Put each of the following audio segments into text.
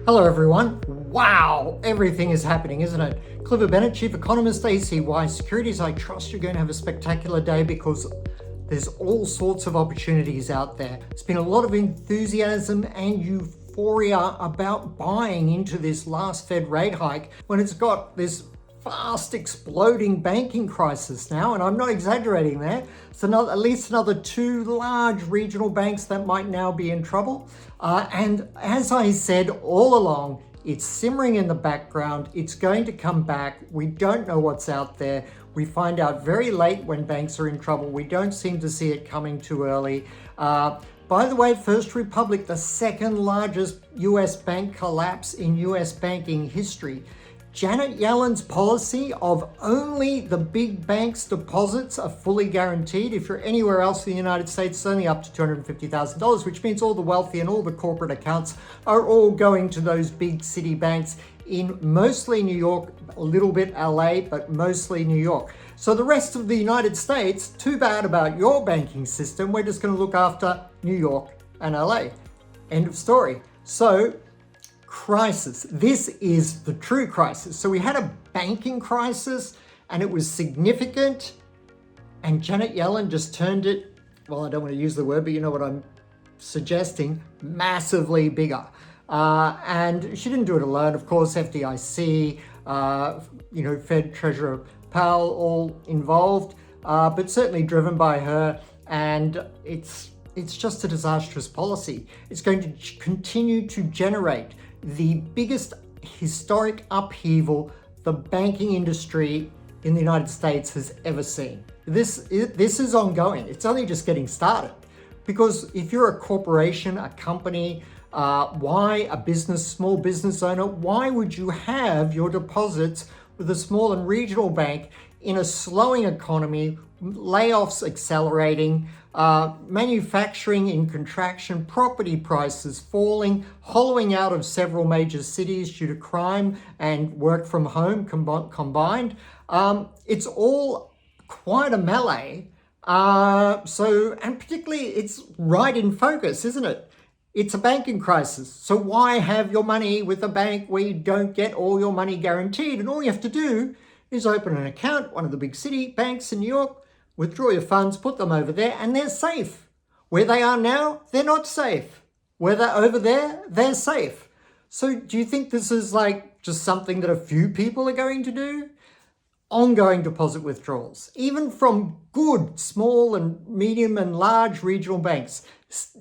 Hello everyone. Wow, everything is happening, isn't it? Clifford Bennett, Chief Economist, ACY Securities. I trust you're going to have a spectacular day because there's all sorts of opportunities out there. There's been a lot of enthusiasm and euphoria about buying into this last Fed rate hike when it's got this fast exploding banking crisis now, and I'm not exaggerating there. It's at least another two large regional banks that might now be in trouble. And as I said all along, it's simmering in the background. It's going to come back. We don't know what's out there. We find out very late when banks are in trouble. We don't seem to see it coming too early. By the way, First Republic, the second largest US bank collapse in US banking history. Janet Yellen's policy of only the big banks' deposits are fully guaranteed. If you're anywhere else in the United States, it's only up to $250,000, which means all the wealthy and all the corporate accounts are all going to those big city banks in mostly New York, a little bit LA, but mostly New York. So the rest of the United States, too bad about your banking system. We're just going to look after New York and LA. End of story. So, crisis. This is the true crisis. So we had a banking crisis and it was significant, and Janet Yellen just turned it, well, I don't want to use the word, but you know what I'm suggesting, massively bigger. And she didn't do it alone, of course. FDIC, Fed Treasurer Powell, all involved, but certainly driven by her. And it's just a disastrous policy. It's going to continue to generate the biggest historic upheaval the banking industry in the United States has ever seen. This is ongoing. It's only just getting started. Because if you're a corporation, a company, why a small business owner, why would you have your deposits with a small and regional bank in a slowing economy, layoffs accelerating, manufacturing in contraction, property prices falling, hollowing out of several major cities due to crime and work from home combined? It's all quite a melee. And particularly it's right in focus, isn't it? It's a banking crisis. So why have your money with a bank where you don't get all your money guaranteed? And all you have to do is open an account, one of the big city banks in New York, withdraw your funds, put them over there, and they're safe. Where they are now, they're not safe. Where they're over there, they're safe. So do you think this is like just something that a few people are going to do? Ongoing deposit withdrawals, even from good, small and medium and large regional banks,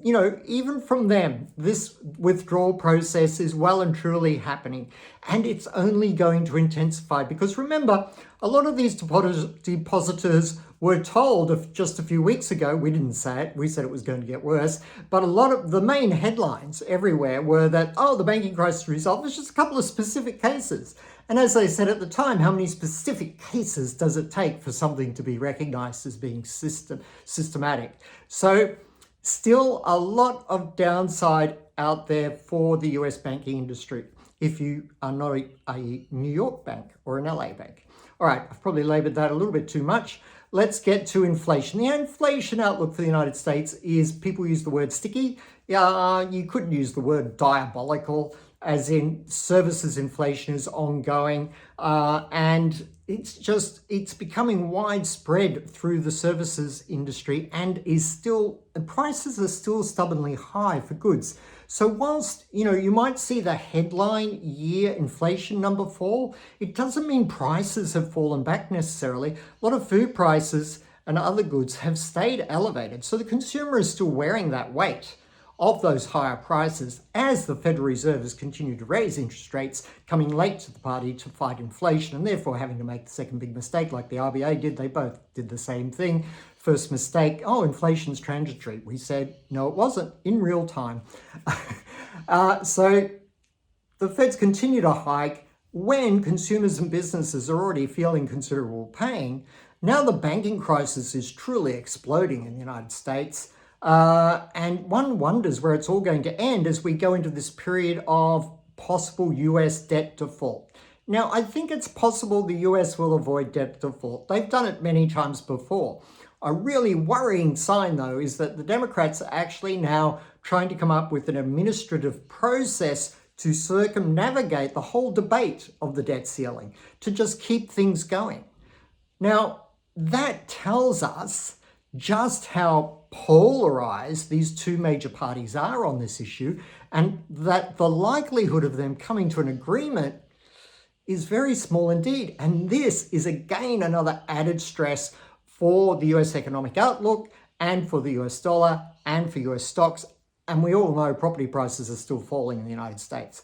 even from them, this withdrawal process is well and truly happening. And it's only going to intensify because remember, a lot of these depositors were told just a few weeks ago, we didn't say it, we said it was going to get worse, but a lot of the main headlines everywhere were that, the banking crisis resolved. There's just a couple of specific cases. And as I said at the time, how many specific cases does it take for something to be recognized as being systematic? So still a lot of downside out there for the US banking industry if you are not a New York bank or an LA bank. All right, I've probably labored that a little bit too much. Let's get to inflation. The inflation outlook for the United States is, people use the word sticky. You could use the word diabolical, as in services inflation is ongoing, and it's becoming widespread through the services industry and prices are still stubbornly high for goods. So whilst, you might see the headline year inflation number fall, it doesn't mean prices have fallen back necessarily. A lot of food prices and other goods have stayed elevated. So the consumer is still wearing that weight of those higher prices as the Federal Reserve has continued to raise interest rates, coming late to the party to fight inflation and therefore having to make the second big mistake like the RBA did. They both did the same thing. First mistake, inflation's transitory. We said, no, it wasn't in real time. So the Feds continue to hike when consumers and businesses are already feeling considerable pain. Now the banking crisis is truly exploding in the United States. And one wonders where it's all going to end as we go into this period of possible US debt default. Now, I think it's possible the US will avoid debt default. They've done it many times before. A really worrying sign, though, is that the Democrats are actually now trying to come up with an administrative process to circumnavigate the whole debate of the debt ceiling, to just keep things going. Now, that tells us just how polarized these two major parties are on this issue, and that the likelihood of them coming to an agreement is very small indeed. And this is again another added stress for the US economic outlook and for the US dollar and for US stocks. And we all know property prices are still falling in the United States.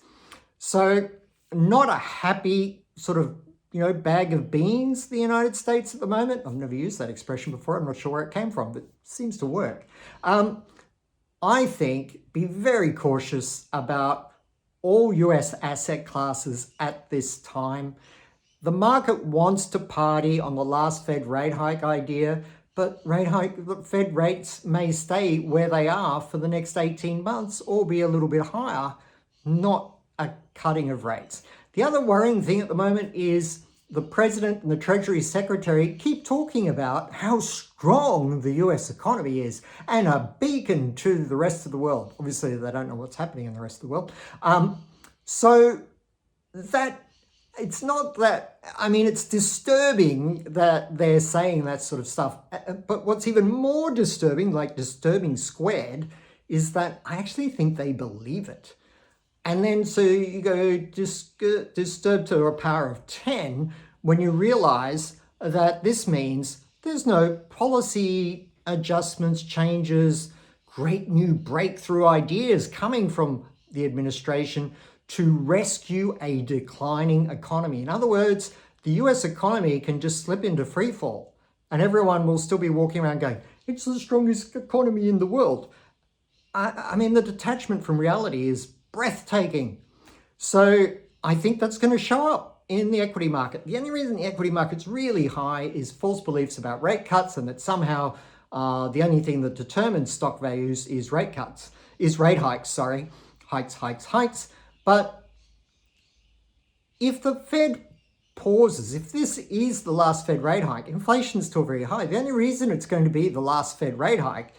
So not a happy sort of, bag of beans, the United States at the moment. I've never used that expression before. I'm not sure where it came from, but it seems to work. I think be very cautious about all US asset classes at this time. The market wants to party on the last Fed rate hike idea, but Fed rates may stay where they are for the next 18 months or be a little bit higher, not a cutting of rates. The other worrying thing at the moment is the President and the Treasury Secretary keep talking about how strong the US economy is and a beacon to the rest of the world. Obviously, they don't know what's happening in the rest of the world. So that it's not that, it's disturbing that they're saying that sort of stuff. But what's even more disturbing, like disturbing squared, is that I actually think they believe it. And then so you go disturbed to a power of 10 when you realize that this means there's no policy adjustments, changes, great new breakthrough ideas coming from the administration to rescue a declining economy. In other words, the US economy can just slip into free fall and everyone will still be walking around going, it's the strongest economy in the world. The detachment from reality is breathtaking. So I think that's going to show up in the equity market. The only reason the equity market's really high is false beliefs about rate cuts and that somehow the only thing that determines stock values is rate hikes, hikes. But if the Fed pauses, if this is the last Fed rate hike, inflation's still very high. The only reason it's going to be the last Fed rate hike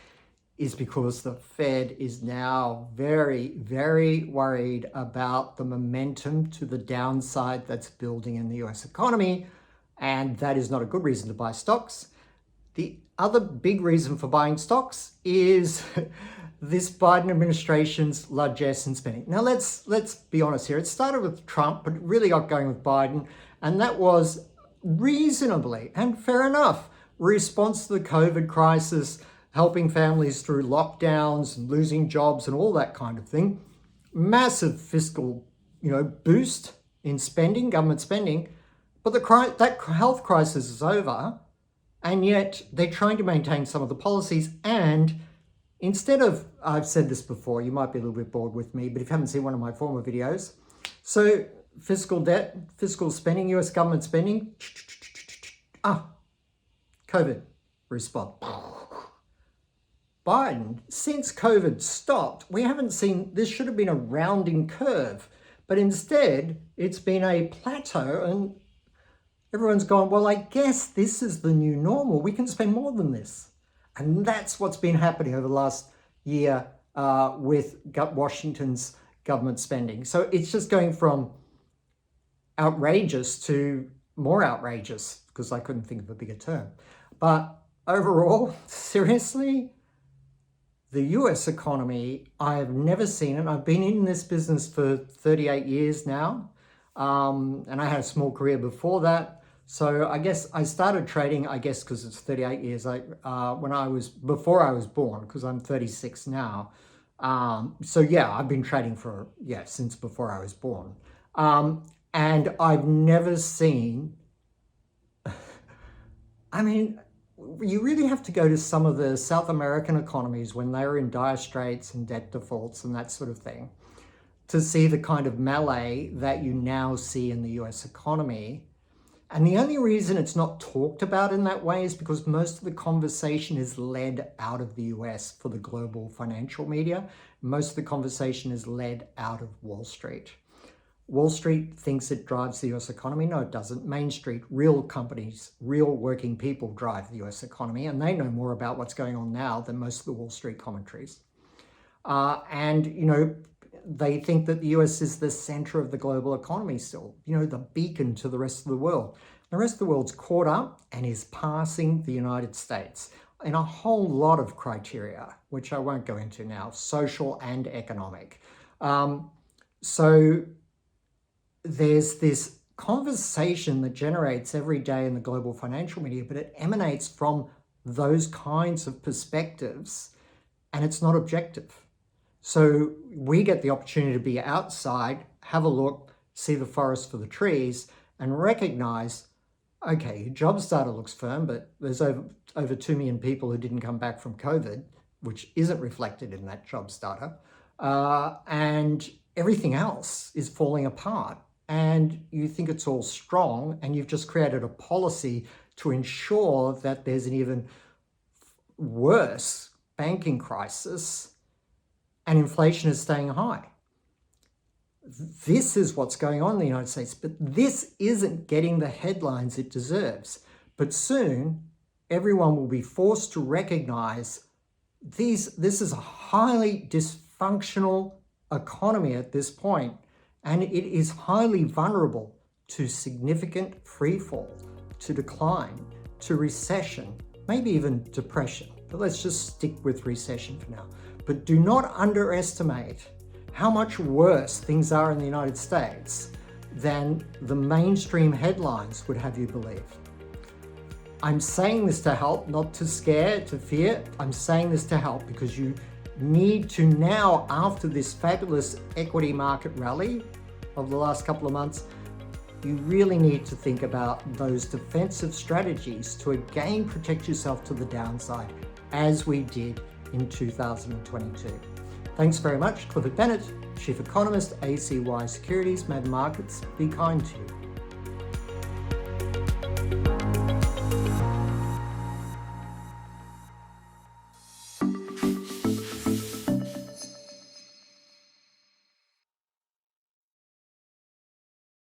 is because the Fed is now very, very worried about the momentum to the downside that's building in the US economy. And that is not a good reason to buy stocks. The other big reason for buying stocks is this Biden administration's largesse in spending. Now, let's be honest here. It started with Trump, but it really got going with Biden. And that was reasonably, and fair enough, response to the COVID crisis, helping families through lockdowns and losing jobs and all that kind of thing. Massive fiscal, boost in spending, government spending. But that health crisis is over. And yet they're trying to maintain some of the policies. And instead of, I've said this before, you might be a little bit bored with me, but if you haven't seen one of my former videos. So fiscal debt, fiscal spending, US government spending. COVID response. Biden, since COVID stopped, we haven't seen, this should have been a rounding curve, but instead it's been a plateau and everyone's gone, well, I guess this is the new normal. We can spend more than this. And that's what's been happening over the last year with Washington's government spending. So it's just going from outrageous to more outrageous, because I couldn't think of a bigger term. But overall, seriously, the US economy, I have never seen it. I've been in this business for 38 years now, and I had a small career before that. So I guess I started trading, because it's 38 years, before I was born, because I'm 36 now. So yeah, I've been trading since before I was born. And I've never seen, you really have to go to some of the South American economies when they were in dire straits and debt defaults and that sort of thing to see the kind of melee that you now see in the US economy. And the only reason it's not talked about in that way is because most of the conversation is led out of the US for the global financial media. Most of the conversation is led out of Wall Street. Wall Street thinks it drives the US economy. No, it doesn't. Main Street, real companies, real working people drive the US economy, and they know more about what's going on now than most of the Wall Street commentaries. They think that the US is the center of the global economy still, the beacon to the rest of the world. The rest of the world's caught up and is passing the United States in a whole lot of criteria, which I won't go into now, social and economic. So there's this conversation that generates every day in the global financial media, but it emanates from those kinds of perspectives, and it's not objective. So we get the opportunity to be outside, have a look, see the forest for the trees, and recognize, okay, your jobs data looks firm, but there's over 2 million people who didn't come back from COVID, which isn't reflected in that jobs data. And everything else is falling apart. And you think it's all strong, and you've just created a policy to ensure that there's an even worse banking crisis, and inflation is staying high. This is what's going on in the United States, but this isn't getting the headlines it deserves. But soon, everyone will be forced to recognize this is a highly dysfunctional economy at this point, and it is highly vulnerable to significant freefall, to decline, to recession, maybe even depression. But let's just stick with recession for now. But do not underestimate how much worse things are in the United States than the mainstream headlines would have you believe. I'm saying this to help, not to scare, to fear. I'm saying this to help because you need to now, after this fabulous equity market rally of the last couple of months, you really need to think about those defensive strategies to again protect yourself to the downside, as we did in 2022. Thanks very much. Clifford Bennett, Chief Economist, ACY Securities, Mad Markets. Be kind to you.